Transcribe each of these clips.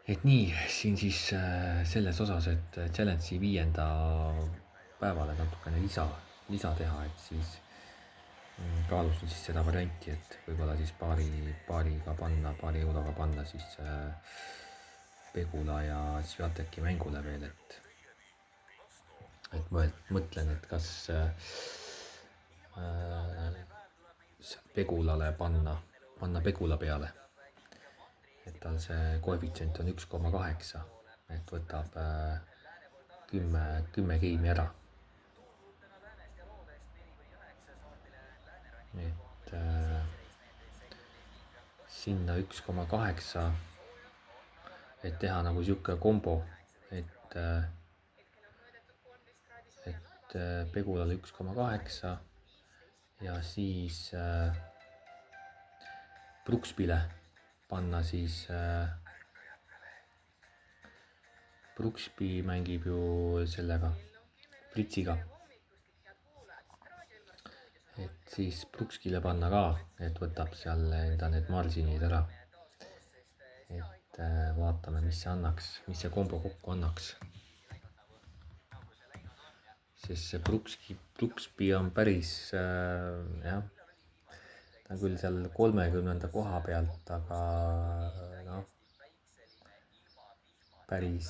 Et nii, siin siis selles osas, et challenge'i 5. päevale natukene lisa teha, et siis kaalusin siis seda varianti, et võib-olla siis paari euroga panna siis Pegula ja Swiateki mängule veel, et mõtlen, et kas Pegulale panna Pegula peale, et tal see koefitsient on 1,8, et võtab 10 geimi ära. Et sinna 1,8, et teha nagu siuke kombo, et Pegulale 1,8 ja siis Brooksbyle panna siis Brooksby mängib ju sellega Fritsiga, et siis Brookskile panna ka, et võtab seal enda need marginid ära, et vaatame, mis see kombo kokku annaks, sest see Brooksby on päris jah, ta on küll seal 30. koha pealt, aga noh, päris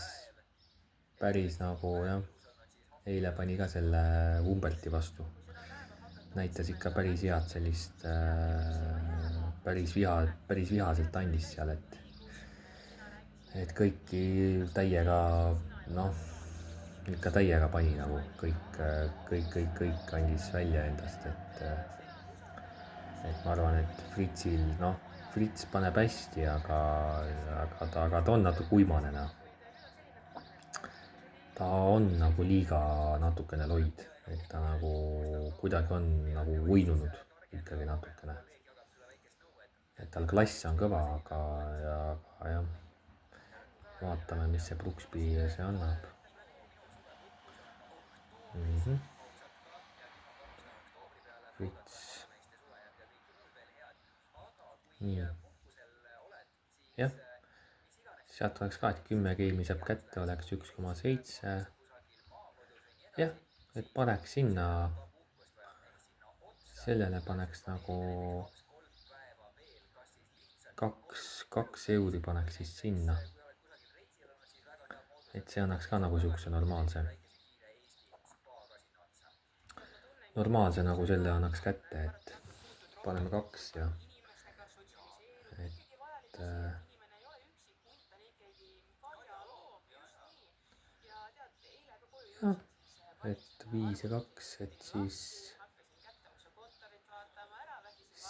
nagu jah, eile pani ka selle Umberti vastu, näitas ikka päris head sellist, päris vihaselt andis seal, et kõiki täiega, noh, ikka täiega pani nagu kõik andis välja endast, et ma arvan, et Fritsil, noh, Frits paneb hästi, aga ta on natuke uimane, noh. Ta on nagu liiga natukene loid, et ta nagu kuidagi on nagu uinunud ikkagi natukene. Et tal klass on kõva, aga jah, vaatame, mis see Brooksby see annab. Frits. Nii. Jah. Sealt oleks ka, et 10 geimi saab kätte, oleks 1,7. Jah, et paneks sinna, sellele paneks nagu 2 euri paneks siis sinna. Et see annaks ka nagu siukse normaalse nagu selle annaks kätte, et paneme 2 ja et jah, et 5 ja 2, et siis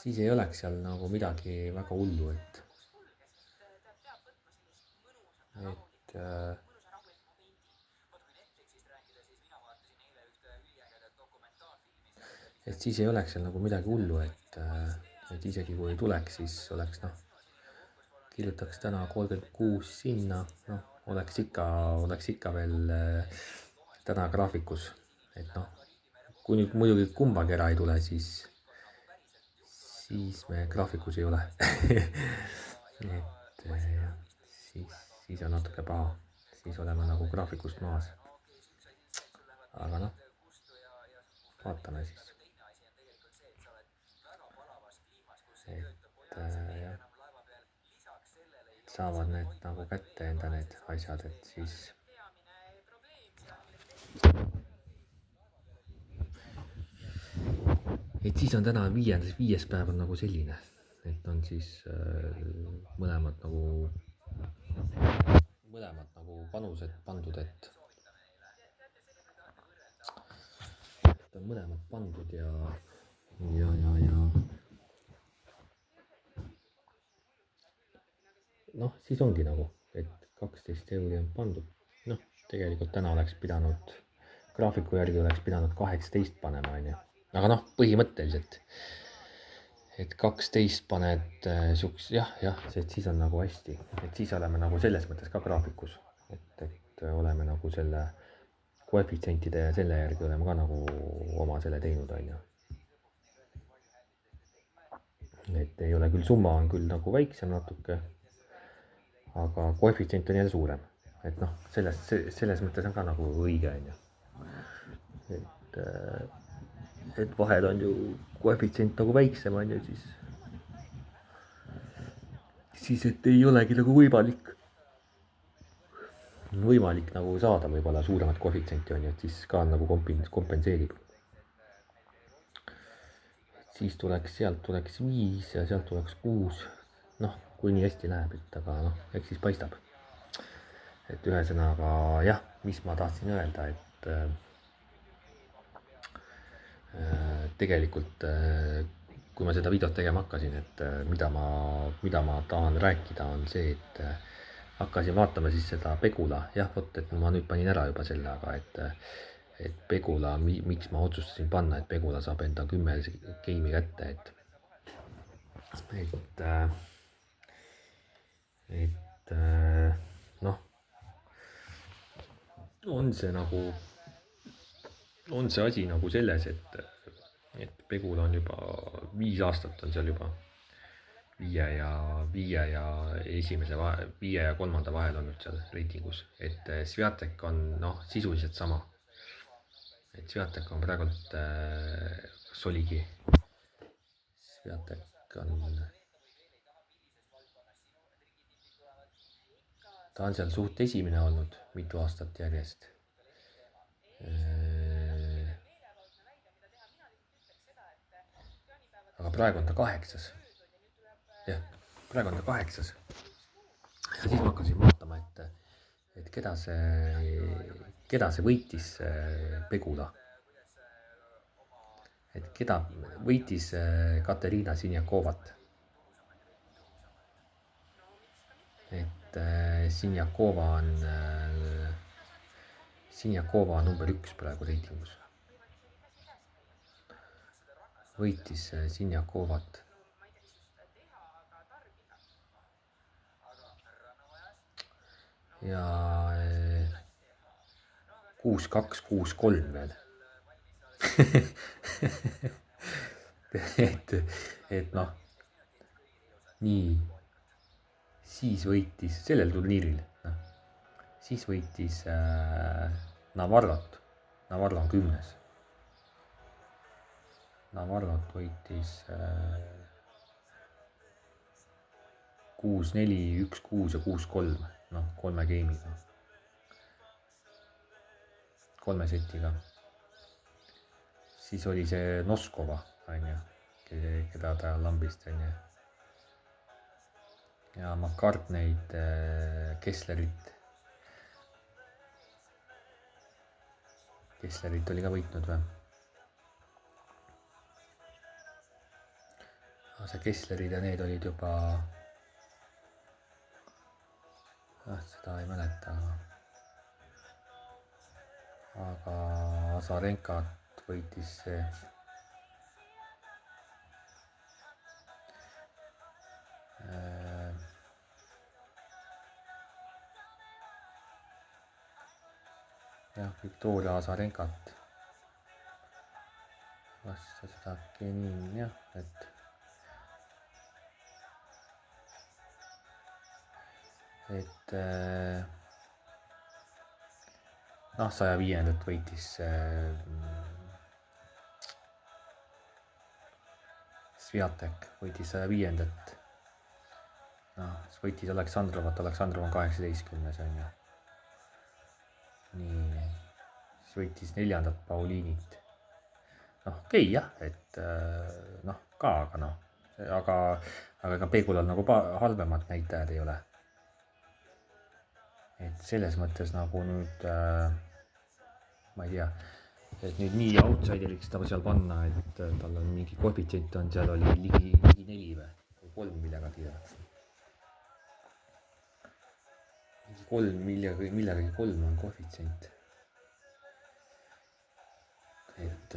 ei oleks seal nagu midagi väga hullu, et siis ei oleks seal nagu midagi hullu, et isegi kui ei tuleks, siis oleks noh, kirjutaks täna 36 sinna, noh, oleks ikka veel täna graafikus, et noh, kui nüüd muidugi kumbagi ära ei tule, siis me graafikus ei ole. et siis on natuke paha, siis oleme nagu graafikust maas. aga noh, vaatame siis. Et jah, saavad need nagu kätte enda need asjad, et siis on täna 5. päev on nagu selline, et on siis mõlemad nagu panused pandud, et on mõlemad pandud ja noh, siis ongi nagu, et 12 euri on pandud. Noh, tegelikult täna oleks pidanud, graafiku järgi oleks pidanud 18 panema, on ju. Aga noh, põhimõtteliselt, et 12 paned siuks, jah, et siis on nagu hästi, et siis oleme nagu selles mõttes ka graafikus, et oleme nagu selle koefitsientide ja selle järgi oleme ka nagu oma selle teinud, on ju. Et ei ole küll, summa on küll nagu väiksem natuke, aga koefitsient on jälle suurem, et noh, selles mõttes on ka nagu õige, on ju. Et vahed on ju koefitsient nagu väiksem, on ju, siis et ei olegi nagu võimalik nagu saada võib-olla suuremat koefitsienti, on ju, et siis ka nagu kompenseerib. siis sealt tuleks 5 ja sealt tuleks 6, noh, kui nii hästi läheb, et aga noh, eks siis paistab. Et ühesõnaga jah, mis ma tahtsin öelda, et tegelikult kui ma seda videot tegema hakkasin, et mida ma tahan rääkida, on see, et hakkasin vaatama siis seda Pegula, jah, vot, et ma nüüd panin ära juba selle, aga et Pegula, miks ma otsustasin panna, et Pegula saab enda 10 game'i kätte, et noh, on see asi nagu selles, et Pegula on juba 5 aastat on seal juba 5 ja 3. vahel olnud seal reitingus, et Swiatek on noh, sisuliselt sama. Et Swiatek on praegult, kas oligi, Swiatek on, ta on seal suht esimene olnud mitu aastat järjest. Aga praegu on ta 8. jah, praegu on ta 8. ja siis ma hakkasin vaatama, et keda see võitis Pegula. Et keda võitis Kateriina Sinjakovat. Et Sinjakova on number 1 praegu reitingus. Võitis Sinjakovat. Ja 6-2, 6-3 veel. et noh, nii, siis võitis sellel turniiril, siis võitis Navarrot, Navarro on 10. Navarrot võitis 6-4, 1-6 ja 6-3, noh, 3 game'iga, 3 setiga. Siis oli see Noskova, on ju, keda ta lambist, on ju. Ja McCartney'd, Kesslerit oli ka võitnud või? See Kesslerid ja need olid juba, seda ei mäleta, aga Azarenkat võitis see jah, Viktoria Azarenkat vasta seda Kenin, jah, et noh, 105. võitis Swiatek, võitis 105. noh, siis võitis Aleksandrovat, Aleksandrov on 18, on ju. Nii, siis võitis 4. Pauliinit. noh, okei, jah, et noh, ka, aga noh, aga ega Pegulal nagu halvemad näitajad ei ole. Et selles mõttes nagu nüüd, ma ei tea, et nüüd nii outsideriks ta seal panna, et tal on mingi koefitsient on, seal oli ligi 4 või 3 millegagi. millegagi 3 on koefitsient. Et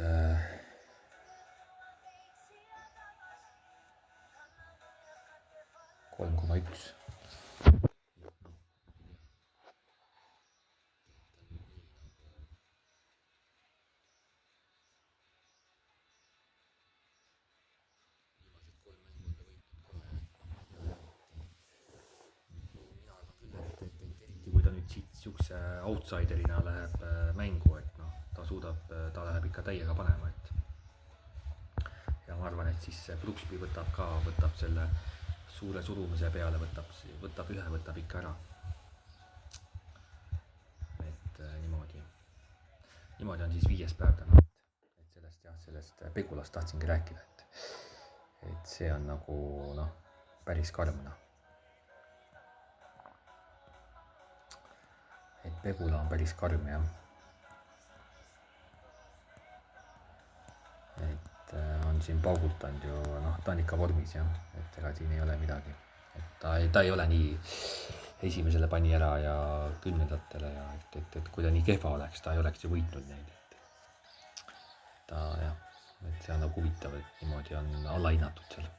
3,1. siukse outsiderina läheb mängu, et noh, ta läheb ikka täiega panema, et ja ma arvan, et siis Brooksby võtab selle suure surumise peale, võtab ikka ära. Et niimoodi on siis 5. päev täna, et sellest Pegulast tahtsingi rääkida, et see on nagu noh, päris karm noh. Et Pegula on päris karm jah. Et on siin paugutanud ju, noh, ta on ikka vormis jah, et ega siin ei ole midagi. Et ta ei ole nii, esimesele pani ära ja 10. ja et kui ta nii kehva oleks, ta ei oleks ju võitnud neid. Ta jah, et see on nagu huvitav, et niimoodi on allahinnatud seal.